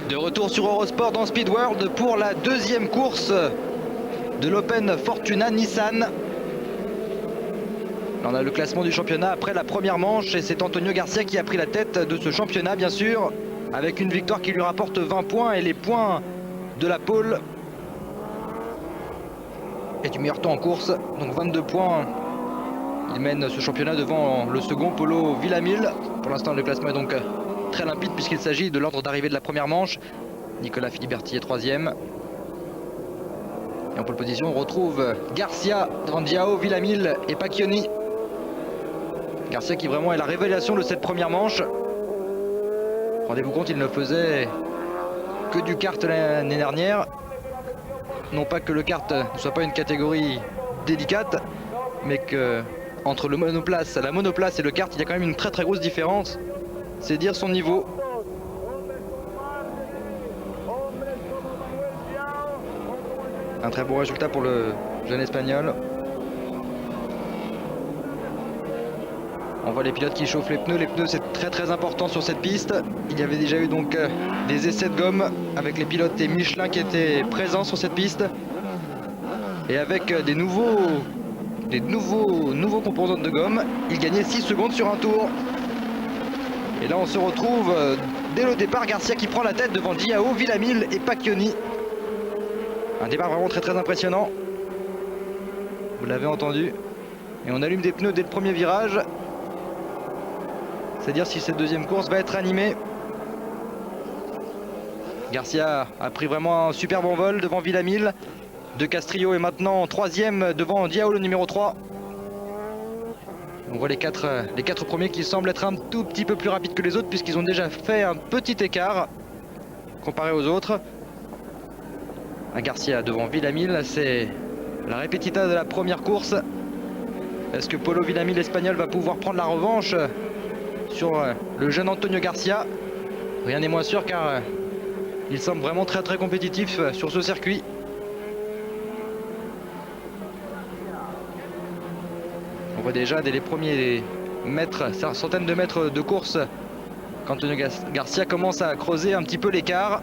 De retour sur Eurosport dans Speed World pour la deuxième course de l'Open Fortuna Nissan. Là, on a le classement du championnat après la première manche et c'est Antonio Garcia qui a pris la tête de ce championnat, bien sûr, avec une victoire qui lui rapporte 20 points et les points de la pole et du meilleur temps en course, donc 22 points. Il mène ce championnat devant le second, Polo Villamil. Pour l'instant, le classement est donc très limpide puisqu'il s'agit de l'ordre d'arrivée de la première manche. Nicolas Filiberti est troisième. Et en pole position, on retrouve Garcia devant Diao, Villamil et Pacchioni. Garcia qui vraiment est la révélation de cette première manche. Rendez-vous compte, il ne faisait que du kart l'année dernière. Non pas que le kart ne soit pas une catégorie délicate, mais que entre la monoplace et le kart, il y a quand même une très grosse différence. C'est dire son niveau. Un très bon résultat pour le jeune espagnol. On voit les pilotes qui chauffent les pneus. Les pneus, c'est très important sur cette piste. Il y avait déjà eu donc des essais de gomme avec les pilotes et Michelin qui étaient présents sur cette piste. Et avec des nouveaux composants de gomme, il gagnait 6 secondes sur un tour. Et là on se retrouve dès le départ, Garcia qui prend la tête devant Diao, Villamil et Pacchioni. Un départ vraiment très impressionnant. Vous l'avez entendu. Et on allume des pneus dès le premier virage. C'est-à-dire si cette deuxième course va être animée. Garcia a pris vraiment un super bon vol devant Villamil. De Castrillo est maintenant troisième devant Diao, le numéro 3. On voit les quatre premiers qui semblent être un tout petit peu plus rapides que les autres puisqu'ils ont déjà fait un petit écart comparé aux autres. Garcia devant Villamil, c'est la répétita de la première course. Est-ce que Polo Villamil espagnol va pouvoir prendre la revanche sur le jeune Antonio Garcia? Rien n'est moins sûr car il semble vraiment très compétitif sur ce circuit. On voit déjà dès les premiers mètres, centaines de mètres de course, qu'Antonio Garcia commence à creuser un petit peu l'écart.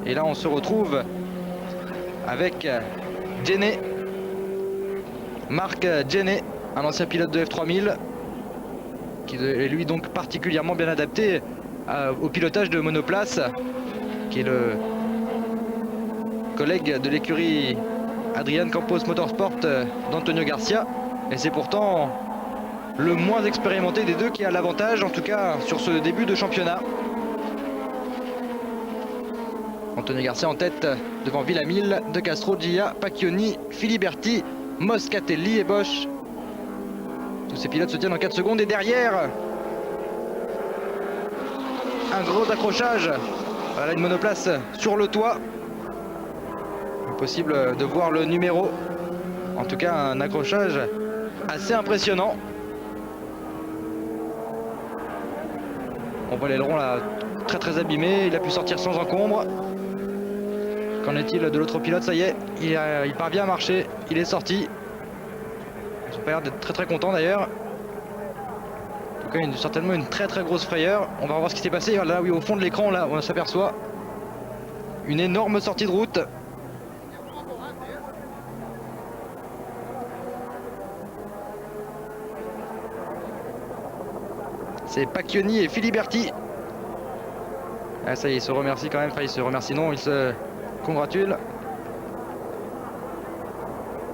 Et là on se retrouve avec Jenné, Marc Jenné, un ancien pilote de F3000 qui est lui donc particulièrement bien adapté au pilotage de monoplace, qui est le collègue de l'écurie Adrian Campos Motorsport d'Antonio Garcia, et c'est pourtant le moins expérimenté des deux qui a l'avantage, en tout cas sur ce début de championnat. Antonio Garcia en tête devant Villamil, De Castro, Gia, Pacchioni, Filiberti, Moscatelli et Bosch. Tous ces pilotes se tiennent en 4 secondes et derrière un gros accrochage. Voilà une monoplace sur le toit. Impossible de voir le numéro. En tout cas un accrochage assez impressionnant. On voit l'aileron là très abîmé. Il a pu sortir sans encombre. Qu'en est-il de l'autre pilote? Ça y est, il parvient à marcher, il est sorti. Ils ont pas l'air d'être très contents d'ailleurs. En tout cas, certainement une très grosse frayeur. On va voir ce qui s'est passé. Là, oui, au fond de l'écran, là, on s'aperçoit une énorme sortie de route. C'est Pacchioni et Filiberti. Ah, ça y est, il se remercie quand même. Enfin, il se remercie, non, il se congratule.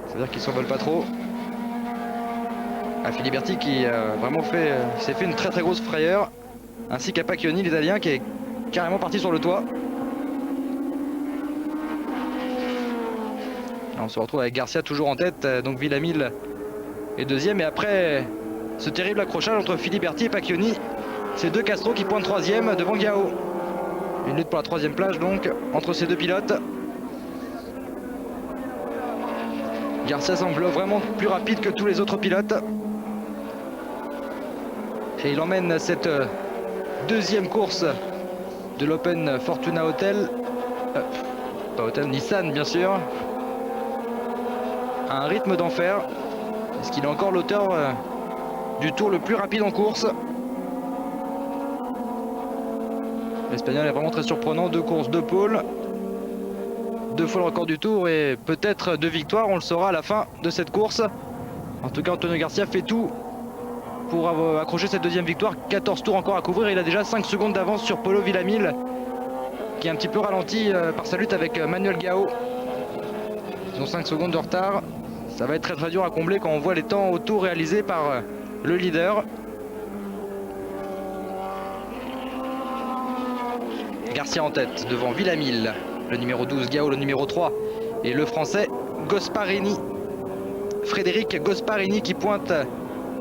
C'est-à-dire qu'ils s'envolent pas trop. À Filiberti qui vraiment s'est fait une très grosse frayeur, ainsi qu'à Pacchioni, l'Italien, qui est carrément parti sur le toit. Là, on se retrouve avec Garcia toujours en tête, donc Villamil est deuxième, et après ce terrible accrochage entre Filiberti et Pacchioni, c'est De Castro qui pointe troisième devant Diao. Une lutte pour la troisième place donc entre ces deux pilotes. Garcia semble vraiment plus rapide que tous les autres pilotes. Et il emmène cette deuxième course de l'Open Fortuna Hotel. Pas Hotel, Nissan bien sûr. À un rythme d'enfer. Est-ce qu'il est encore l'auteur du tour le plus rapide en course? L'Espagnol est vraiment très surprenant, 2 courses, 2 pôles, 2 fois le record du tour et peut-être 2 victoires, on le saura à la fin de cette course. En tout cas, Antonio Garcia fait tout pour accrocher cette deuxième victoire. 14 tours encore à couvrir, il a déjà 5 secondes d'avance sur Polo Villamil, qui est un petit peu ralenti par sa lutte avec Manuel Gao. Ils ont 5 secondes de retard. Ça va être très dur à combler quand on voit les temps au tour réalisés par le leader. Garcia en tête devant Villamil, le numéro 12, Gao le numéro 3 et le français Gosparini. Frédéric Gosparini qui pointe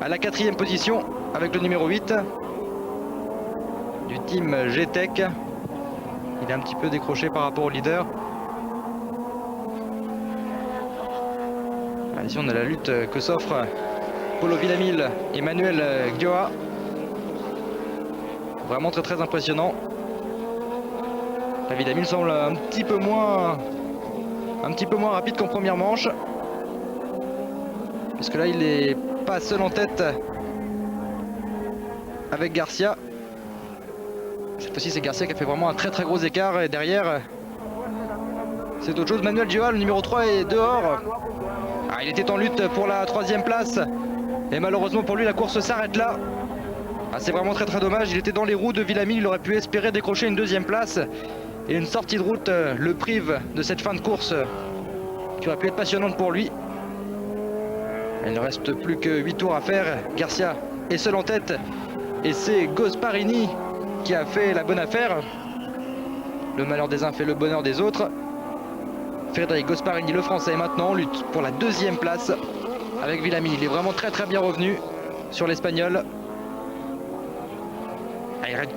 à la 4e position avec le numéro 8 du team G-Tech. Il est un petit peu décroché par rapport au leader. Ici on a la lutte que s'offre Polo Villamil et Manuel Gioa. Vraiment très impressionnant. La Villamil semble un petit peu moins rapide qu'en première manche. Puisque là il n'est pas seul en tête avec Garcia. Cette fois-ci c'est Garcia qui a fait vraiment un très gros écart et derrière c'est autre chose. Manuel Gioa, le numéro 3, est dehors. Il était en lutte pour la 3e place et malheureusement pour lui la course s'arrête là. C'est vraiment très dommage, il était dans les roues de Villamil, il aurait pu espérer décrocher une 2e place et une sortie de route le prive de cette fin de course qui aurait pu être passionnante pour lui. Il ne reste plus que 8 tours à faire, Garcia est seul en tête et c'est Gosparini qui a fait la bonne affaire. Le malheur des uns fait le bonheur des autres. Frédéric Gosparini, le français, est maintenant en lutte pour la 2e place avec Villamil. Il est vraiment très bien revenu sur l'espagnol.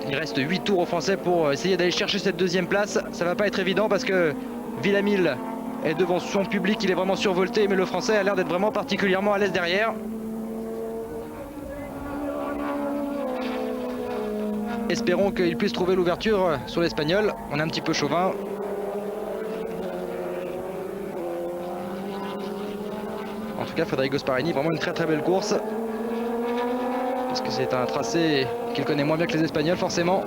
Il reste 8 tours aux Français pour essayer d'aller chercher cette 2e place. Ça va pas être évident parce que Villamil est devant son public, il est vraiment survolté, mais le français a l'air d'être vraiment particulièrement à l'aise derrière. Espérons qu'il puisse trouver l'ouverture sur l'espagnol. On est un petit peu chauvin. En tout cas, Frédéric Gosparini, vraiment une très belle course. Parce que c'est un tracé qu'il connaît moins bien que les Espagnols, forcément.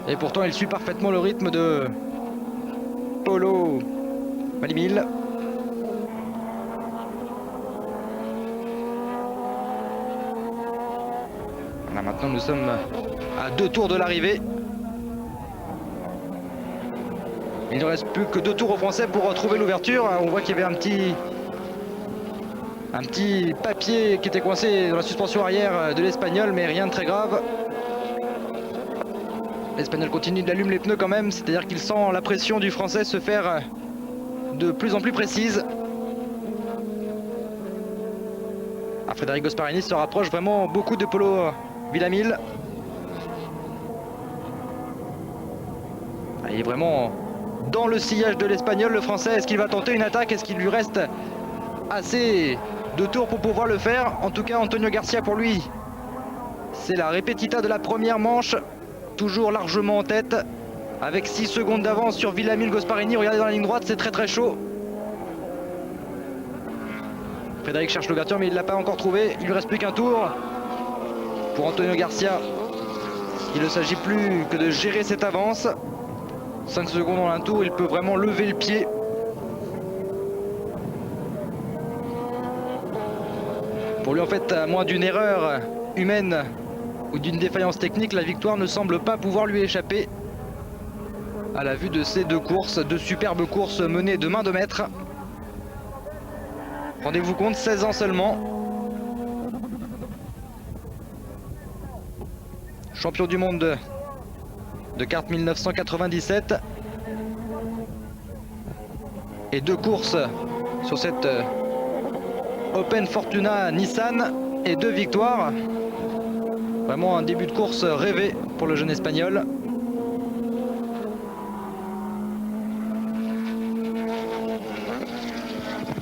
Et pourtant, il suit parfaitement le rythme de Polo Villamil. Là, maintenant, nous sommes à 2 tours de l'arrivée. Il ne reste plus que 2 tours aux Français pour trouver l'ouverture. On voit qu'il y avait un petit papier qui était coincé dans la suspension arrière de l'Espagnol, mais rien de très grave. L'Espagnol continue d'allumer les pneus quand même, c'est-à-dire qu'il sent la pression du Français se faire de plus en plus précise. Frédéric Gosparini se rapproche vraiment beaucoup de Polo Villamil. Il est vraiment dans le sillage de l'Espagnol, le Français. Est-ce qu'il va tenter une attaque? Est-ce qu'il lui reste assez de tours pour pouvoir le faire? En tout cas, Antonio Garcia, pour lui, c'est la répétita de la première manche, toujours largement en tête, avec 6 secondes d'avance sur Villamil. Gosparini, regardez dans la ligne droite, c'est très chaud. Frédéric cherche l'ouverture, mais il ne l'a pas encore trouvé. Il lui reste plus qu'un tour pour Antonio Garcia. Il ne s'agit plus que de gérer cette avance. 5 secondes en un tour, il peut vraiment lever le pied. Pour lui, en fait, à moins d'une erreur humaine ou d'une défaillance technique, la victoire ne semble pas pouvoir lui échapper. À la vue de ces 2 courses, 2 superbes courses menées de main de maître. Rendez-vous compte, 16 ans seulement. Champion du monde de kart 1997. Et 2 courses sur cette Open Fortuna Nissan et 2 victoires. Vraiment un début de course rêvé pour le jeune espagnol.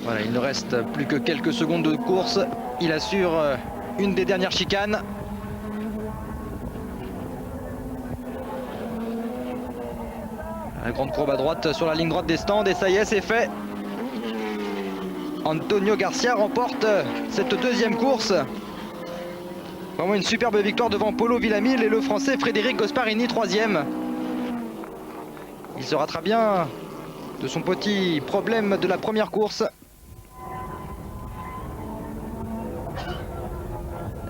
Voilà, il ne reste plus que quelques secondes de course. Il assure une des dernières chicanes. La grande courbe à droite sur la ligne droite des stands et ça y est, c'est fait. Antonio Garcia remporte cette 2e course. Vraiment une superbe victoire devant Polo Villamil et le français Frédéric Gosparini 3e. Il se rattrape bien de son petit problème de la première course.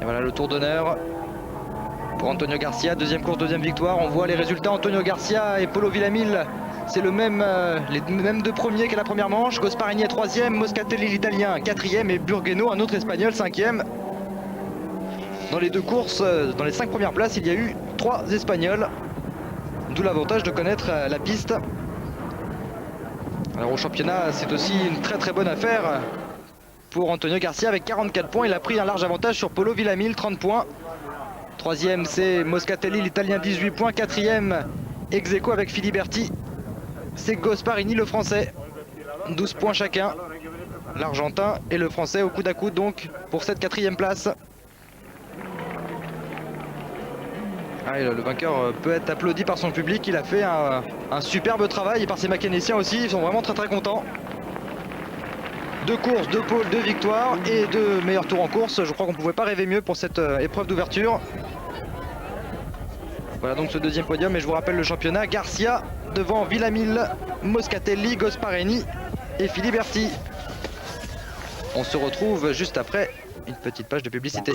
Et voilà le tour d'honneur pour Antonio Garcia. Deuxième course, deuxième victoire. On voit les résultats. Antonio Garcia et Polo Villamil, c'est les mêmes deux premiers qu'à la première manche. Gasparini est troisième, Moscatelli l'italien quatrième et Burgueno, un autre espagnol, cinquième. Dans les deux courses, dans les 5 premières places, il y a eu 3 espagnols. D'où l'avantage de connaître la piste. Alors au championnat, c'est aussi une très bonne affaire pour Antonio Garcia avec 44 points. Il a pris un large avantage sur Polo Villamil, 30 points. Troisième, c'est Moscatelli, l'italien, 18 points. Quatrième, ex aequo avec Filiberti, c'est Gasparini, le français, 12 points chacun. L'argentin et le français au coude à coude donc pour cette 4e place. Allez, le vainqueur peut être applaudi par son public. Il a fait un superbe travail et par ses mécaniciens aussi. Ils sont vraiment très contents. 2 courses, 2 pôles, 2 victoires et 2 meilleurs tours en course. Je crois qu'on ne pouvait pas rêver mieux pour cette épreuve d'ouverture. Voilà donc ce deuxième podium et je vous rappelle le championnat. Garcia devant Villamil, Moscatelli, Gasparini et Filiberti. On se retrouve juste après une petite page de publicité.